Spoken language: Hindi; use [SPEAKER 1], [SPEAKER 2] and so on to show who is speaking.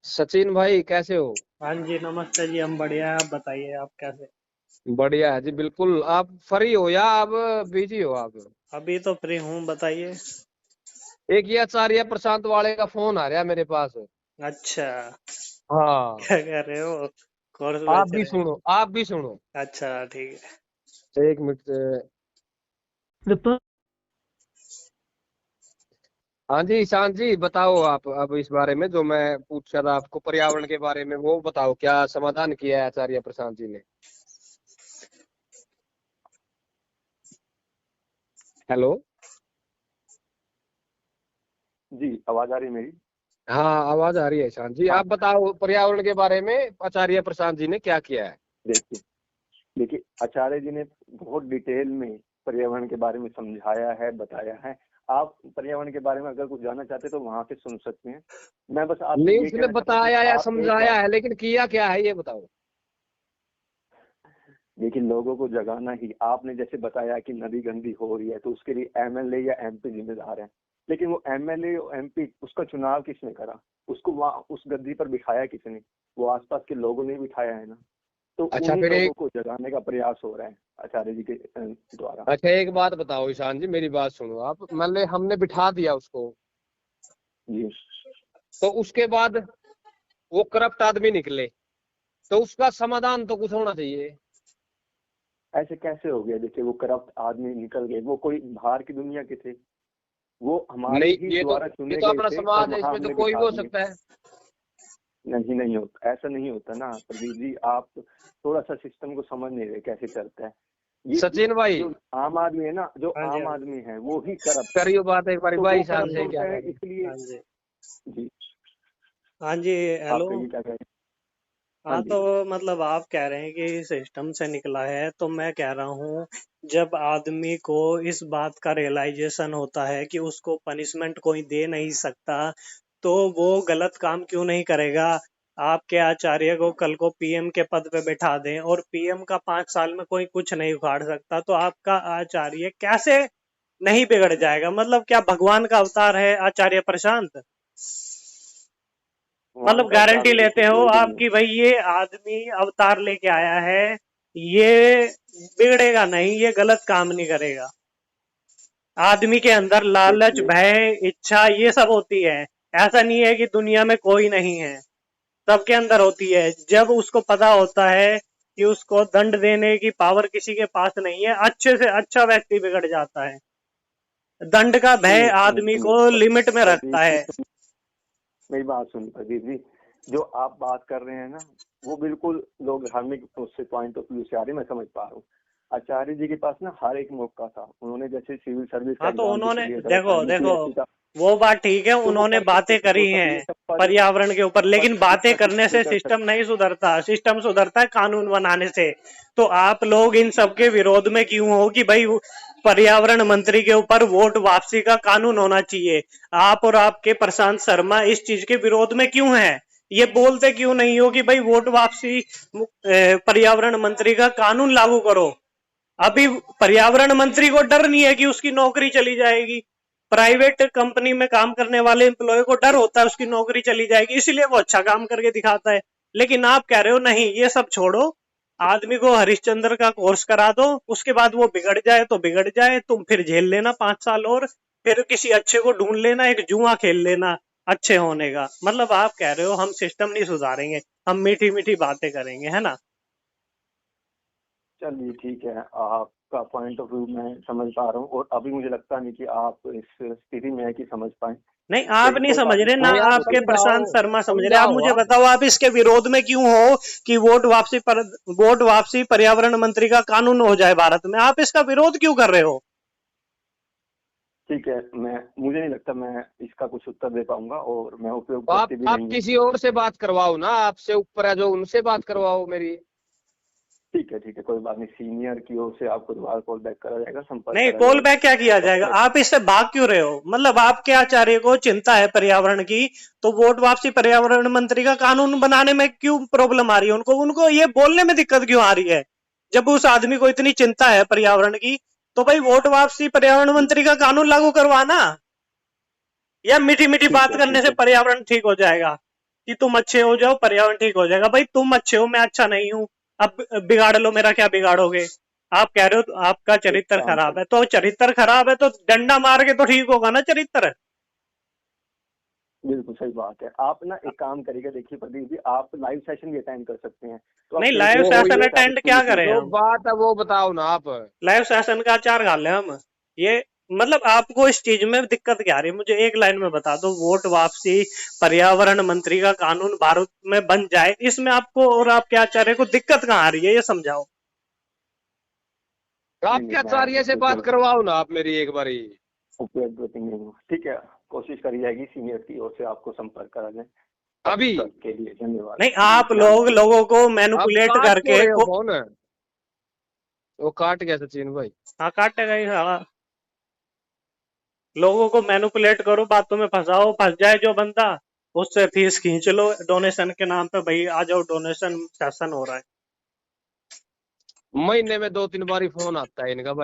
[SPEAKER 1] सचिन भाई कैसे हो?
[SPEAKER 2] हाँ जी, नमस्ते जी। हम बढ़िया है। आप बताइए, आप कैसे?
[SPEAKER 1] बढ़िया है जी बिल्कुल। आप फ्री हो या आप बिजी हो आप?
[SPEAKER 2] अभी तो फ्री हूँ, बताइए।
[SPEAKER 1] एक ये आचार्य प्रशांत वाले का फोन आ रहा मेरे पास।
[SPEAKER 2] अच्छा।
[SPEAKER 1] हाँ,
[SPEAKER 2] क्या कर रहे हो? कोर्स
[SPEAKER 1] आप
[SPEAKER 2] बेच
[SPEAKER 1] भी
[SPEAKER 2] रहे हैं?
[SPEAKER 1] सुनो, आप भी सुनो।
[SPEAKER 2] अच्छा, ठीक है।
[SPEAKER 1] एक मिनट तो। हाँ जी ईशान जी बताओ, आप अब इस बारे में जो मैं पूछ रहा था आपको पर्यावरण के बारे में, वो बताओ क्या समाधान किया है आचार्य प्रशांत जी ने? हेलो।
[SPEAKER 3] जी, आवाज आ रही है मेरी?
[SPEAKER 1] हाँ आवाज आ रही है ईशान जी,
[SPEAKER 3] हाँ।
[SPEAKER 1] आप बताओ पर्यावरण के बारे में आचार्य प्रशांत जी ने क्या किया है?
[SPEAKER 3] देखिए देखिए आचार्य जी ने बहुत डिटेल में पर्यावरण के बारे में समझाया है, बताया है। आप पर्यावरण के बारे में अगर कुछ जानना चाहते हैं तो वहां से सुन सकते हैं। मैं बस आपसे
[SPEAKER 1] नहीं
[SPEAKER 3] ये
[SPEAKER 1] उसने
[SPEAKER 3] कहना चाहता हूँ कि
[SPEAKER 1] बताया या
[SPEAKER 3] आप एक
[SPEAKER 1] समझाया
[SPEAKER 3] बार
[SPEAKER 1] है, लेकिन किया क्या है ये बताओ।
[SPEAKER 3] देखिए, लोगों को जगाना ही। आपने जैसे बताया कि नदी गंदी हो रही है तो उसके लिए एमएलए या एमपी जिम्मेदार है, लेकिन वो एमएलए और एमपी, उसका चुनाव किसने करा? उसको वहां उस गद्दी पर बिठाया किसने? वो आसपास के लोगों ने बिठाया है ना। तो
[SPEAKER 1] अच्छा
[SPEAKER 3] उन्हीं
[SPEAKER 1] फिर
[SPEAKER 3] लोगों
[SPEAKER 1] एक
[SPEAKER 3] को जगाने का प्रयास हो रहा है आचार्य जी के द्वारा।
[SPEAKER 1] अच्छा एक बात बताओ ईशान जी, मेरी बात सुनो आप। मान ले हमने बिठा दिया उसको,
[SPEAKER 3] जी।
[SPEAKER 1] तो उसके बाद वो करप्ट आदमी निकले, तो उसका समाधान तो कुछ होना चाहिए।
[SPEAKER 3] ऐसे कैसे हो गया? देखिए, वो करप्ट आदमी निकल गए, वो कोई बाहर की दुनिया के थे? वो हमारे
[SPEAKER 1] नहीं
[SPEAKER 3] ही
[SPEAKER 1] ये तो
[SPEAKER 3] द्वारा
[SPEAKER 1] ये
[SPEAKER 3] चुने
[SPEAKER 1] तो
[SPEAKER 3] गए
[SPEAKER 1] अपना
[SPEAKER 3] थे और
[SPEAKER 1] समाज है,
[SPEAKER 3] वहां
[SPEAKER 1] इसमें तो
[SPEAKER 3] हमने
[SPEAKER 1] कोई भी
[SPEAKER 3] बिठा
[SPEAKER 1] हो
[SPEAKER 3] दिए।
[SPEAKER 1] सकता है।
[SPEAKER 3] नहीं, नहीं होता, ऐसा नहीं होता ना प्रदीप जी। आप थोड़ा सा सिस्टम को समझ नहीं रहे कैसे चलता है ये।
[SPEAKER 1] सचिन भाई
[SPEAKER 3] जो आम आदमी है ना, जो
[SPEAKER 2] हाँ जी,
[SPEAKER 3] आम
[SPEAKER 2] हाँ जी।
[SPEAKER 3] आदमी है वो ही करप्ट है।
[SPEAKER 1] करियो बात एक बारी
[SPEAKER 3] तो
[SPEAKER 1] भाई
[SPEAKER 3] वो
[SPEAKER 1] ईशान
[SPEAKER 3] करप्ट
[SPEAKER 1] से क्या
[SPEAKER 3] होता है
[SPEAKER 1] करें।
[SPEAKER 3] इसलिए।
[SPEAKER 2] हाँ जी।
[SPEAKER 3] जी।
[SPEAKER 2] हाँ जी।
[SPEAKER 3] आप
[SPEAKER 2] हेलो।
[SPEAKER 3] कहिए क्या कहें। हाँ
[SPEAKER 2] हाँ,
[SPEAKER 3] जी।
[SPEAKER 2] तो मतलब आप कह रहे हैं कि सिस्टम से निकला है, तो मैं कह रहा हूँ, जब आदमी को इस बात का रियलाइजेशन होता है कि उसको पनिशमेंट कोई दे नहीं सकता, तो वो गलत काम क्यों नहीं करेगा? आपके आचार्य को कल को पीएम के पद पे बैठा दें और पीएम का 5 साल में कोई कुछ नहीं उखाड़ सकता, तो आपका आचार्य कैसे नहीं बिगड़ जाएगा? मतलब क्या भगवान का अवतार है आचार्य प्रशांत?
[SPEAKER 3] भगवान
[SPEAKER 2] मतलब
[SPEAKER 3] का अवतार
[SPEAKER 2] गारंटी
[SPEAKER 3] तो
[SPEAKER 2] लेते
[SPEAKER 3] देखिए
[SPEAKER 2] हो
[SPEAKER 3] कोई भी
[SPEAKER 2] आप
[SPEAKER 3] नहीं है।
[SPEAKER 2] कि भाई ये आदमी अवतार लेके आया है, ये बिगड़ेगा नहीं, ये गलत काम नहीं करेगा। आदमी के अंदर लालच,
[SPEAKER 3] देखिए,
[SPEAKER 2] भय, इच्छा ये सब होती है। ऐसा नहीं है कि दुनिया में कोई नहीं है, सबके अंदर होती है। जब उसको पता होता है कि उसको दंड देने की पावर किसी के पास नहीं है, अच्छे से अच्छा व्यक्ति बिगड़ जाता है। दंड का भय
[SPEAKER 3] सुनिए सुनिए
[SPEAKER 2] आदमी
[SPEAKER 3] सुनिए
[SPEAKER 2] को लिमिट में रखता
[SPEAKER 3] प्रदीप जी,
[SPEAKER 2] है।
[SPEAKER 3] मेरी बात सुनिए प्रदीप जी। जो आप बात कर रहे हैं ना, वो बिल्कुल लोग धार्मिक उससे पॉइंट ऑफ व्यू से आ रही है, मैं समझ पा रहा हूँ। आचार्य जी के पास ना हर एक मौका था। उन्होंने जैसे सिविल सर्विस का
[SPEAKER 2] हाँ, तो
[SPEAKER 3] एग्जाम भी
[SPEAKER 2] उन्होंने
[SPEAKER 3] क्लियर करा था,
[SPEAKER 2] देखो देखो,
[SPEAKER 3] यूपीएससी का।
[SPEAKER 2] वो बात ठीक है,
[SPEAKER 3] तो वो
[SPEAKER 2] उन्होंने
[SPEAKER 3] कर सकते
[SPEAKER 2] बातें
[SPEAKER 3] थे, हो
[SPEAKER 2] करी
[SPEAKER 3] सकता
[SPEAKER 2] हैं
[SPEAKER 3] ये सब पर
[SPEAKER 2] पर्यावरण के ऊपर, लेकिन बातें करने
[SPEAKER 3] ये
[SPEAKER 2] से
[SPEAKER 3] कर
[SPEAKER 2] सिस्टम
[SPEAKER 3] सकते।
[SPEAKER 2] नहीं सुधरता। सिस्टम सुधरता है कानून बनाने से। तो आप लोग इन सब के विरोध में क्यों हो कि भाई पर्यावरण मंत्री के ऊपर वोट वापसी का कानून होना चाहिए? आप और आपके प्रशांत शर्मा इस चीज के विरोध में क्यों हैं? ये बोलते क्यों नहीं हो कि भाई वोट वापसी, पर्यावरण मंत्री का कानून लागू करो? अभी पर्यावरण मंत्री को डर नहीं है कि उसकी नौकरी चली जाएगी। प्राइवेट कंपनी में काम करने वाले एम्प्लॉय को डर होता है उसकी नौकरी चली जाएगी, इसीलिए वो अच्छा काम करके दिखाता है। लेकिन आप कह रहे हो नहीं, ये सब छोड़ो, आदमी को हरिश्चंद्र का कोर्स करा दो, उसके बाद वो बिगड़ जाए तो बिगड़ जाए, तुम फिर झेल लेना 5 साल और फिर किसी अच्छे को ढूंढ लेना, एक जुआ खेल लेना अच्छे होने का। मतलब आप कह रहे हो हम सिस्टम नहीं सुधारेंगे, हम मीठी मीठी बातें करेंगे, है ना?
[SPEAKER 3] चलिए ठीक है, आपका पॉइंट ऑफ व्यू मैं समझ पा रहा हूँ और अभी मुझे लगता नहीं कि आप इस स्थिति में है कि समझ पाए।
[SPEAKER 2] नहीं, आप
[SPEAKER 3] लेकिन
[SPEAKER 2] नहीं
[SPEAKER 3] कोई
[SPEAKER 2] समझ
[SPEAKER 3] बात नहीं,
[SPEAKER 2] रहे ना,
[SPEAKER 1] नहीं आप
[SPEAKER 2] आपके प्रशांत
[SPEAKER 1] समझाओ,
[SPEAKER 2] शर्मा समझ रहे। आप
[SPEAKER 1] समझाओ
[SPEAKER 2] मुझे
[SPEAKER 1] आप।
[SPEAKER 2] बताओ, आप इसके विरोध में क्यों हो कि वोट वापसी पर्यावरण मंत्री का कानून हो जाए भारत में? आप इसका विरोध क्यों कर रहे हो?
[SPEAKER 3] ठीक है। मुझे नहीं लगता मैं इसका कुछ उत्तर दे पाऊंगा और मैं उपयोग
[SPEAKER 1] तो
[SPEAKER 3] करती भी
[SPEAKER 1] आप
[SPEAKER 3] नहीं हूँ।
[SPEAKER 1] किसी और से बात करवाओ ना, आपसे ऊपर है जो, उनसे बात करवाओ मेरी।
[SPEAKER 3] ठीक है, कोई बात नहीं। सीनियर की ओर से आपको दोबारा कॉल बैक करा जाएगा, संपर्क
[SPEAKER 2] नहीं,
[SPEAKER 3] करा
[SPEAKER 2] कॉल
[SPEAKER 3] जाएगा।
[SPEAKER 2] बैक क्या किया
[SPEAKER 3] तब
[SPEAKER 2] जाएगा?
[SPEAKER 3] तक
[SPEAKER 2] आप इससे भाग क्यों रहे हो? मतलब आपके आचार्य को चिंता है पर्यावरण की, तो वोट वापसी पर्यावरण मंत्री का कानून बनाने में क्यों प्रॉब्लम आ रही है उनको? उनको ये बोलने में दिक्कत क्यों आ रही है? जब उस आदमी को इतनी चिंता है पर्यावरण की, तो भाई वोट वापसी पर्यावरण मंत्री का कानून लागू करवाना, या मीठी मीठी
[SPEAKER 3] ठीक
[SPEAKER 2] बात
[SPEAKER 3] है
[SPEAKER 2] करने
[SPEAKER 3] ठीक
[SPEAKER 2] से
[SPEAKER 3] है
[SPEAKER 2] पर्यावरण ठीक हो जाएगा? कि तुम अच्छे हो जाओ पर्यावरण ठीक हो जाएगा। भाई तुम अच्छे हो, मैं अच्छा नहीं हूँ, अब बिगाड़ लो, मेरा क्या बिगाड़ोगे? आप कह रहे हो तो आपका
[SPEAKER 3] एक
[SPEAKER 2] चरित्र
[SPEAKER 3] काम
[SPEAKER 2] खराब
[SPEAKER 3] कर,
[SPEAKER 2] है, तो चरित्र खराब है तो डंडा मार के तो ठीक होगा ना चरित्र।
[SPEAKER 3] बिल्कुल सही बात है। आप ना एक काम करिएगा, देखिए प्रदीप जी, आप लाइव सेशन भी अटेंड कर सकते हैं, तो आप
[SPEAKER 2] नहीं, लाइव
[SPEAKER 3] फेसबुक
[SPEAKER 1] वो
[SPEAKER 3] पे
[SPEAKER 2] सेशन
[SPEAKER 1] ये
[SPEAKER 3] स्टैटस
[SPEAKER 2] अटेंड
[SPEAKER 3] पे
[SPEAKER 2] क्या
[SPEAKER 3] लिखिए।
[SPEAKER 2] करें
[SPEAKER 1] जो
[SPEAKER 2] हम?
[SPEAKER 1] बात है वो बताओ ना आप।
[SPEAKER 2] लाइव सेशन का अचार खा ले हम? ये मतलब आपको इस चीज में दिक्कत क्या आ रही है? मुझे एक लाइन में बता दो। वोट वापसी, पर्यावरण मंत्री का कानून भारत में बन जाए, इसमें आपको और आपके आचार्य को दिक्कत कहाँ आ रही है, ये समझाओ।
[SPEAKER 3] नहीं
[SPEAKER 1] आपके
[SPEAKER 3] नहीं, मैं
[SPEAKER 1] आचार्य से
[SPEAKER 3] उससे
[SPEAKER 1] बात करवाओ ना आप मेरी एक बारी।
[SPEAKER 3] उपयोगी नहीं हूँ। ठीक है, कोशिश करी जाएगी सीनियर की ओर से आपको संपर्क करा जाए। तब
[SPEAKER 1] अभी
[SPEAKER 3] तक के लिए धन्यवाद
[SPEAKER 2] नहीं,
[SPEAKER 3] जी,
[SPEAKER 2] आप
[SPEAKER 3] ध्यान
[SPEAKER 2] लोग
[SPEAKER 3] रखिए।
[SPEAKER 2] लोगों को
[SPEAKER 1] आप
[SPEAKER 2] मैनिपुलेट
[SPEAKER 1] काट क्यों
[SPEAKER 2] करके
[SPEAKER 1] रहे हो फोन? वो काट गया सचिन भाई।
[SPEAKER 2] हाँ, काटेगा ही साला। लोगों को मैनिपुलेट करो, बातों में फंसाओ, फंस जाए जो बंदा, उससे फीस खींच लो डोनेशन के नाम पे। भाई आ जाओ, डोनेशन सेशन हो रहा है।
[SPEAKER 1] महीने में 2-3 बार ही फोन आता है इनका भाई।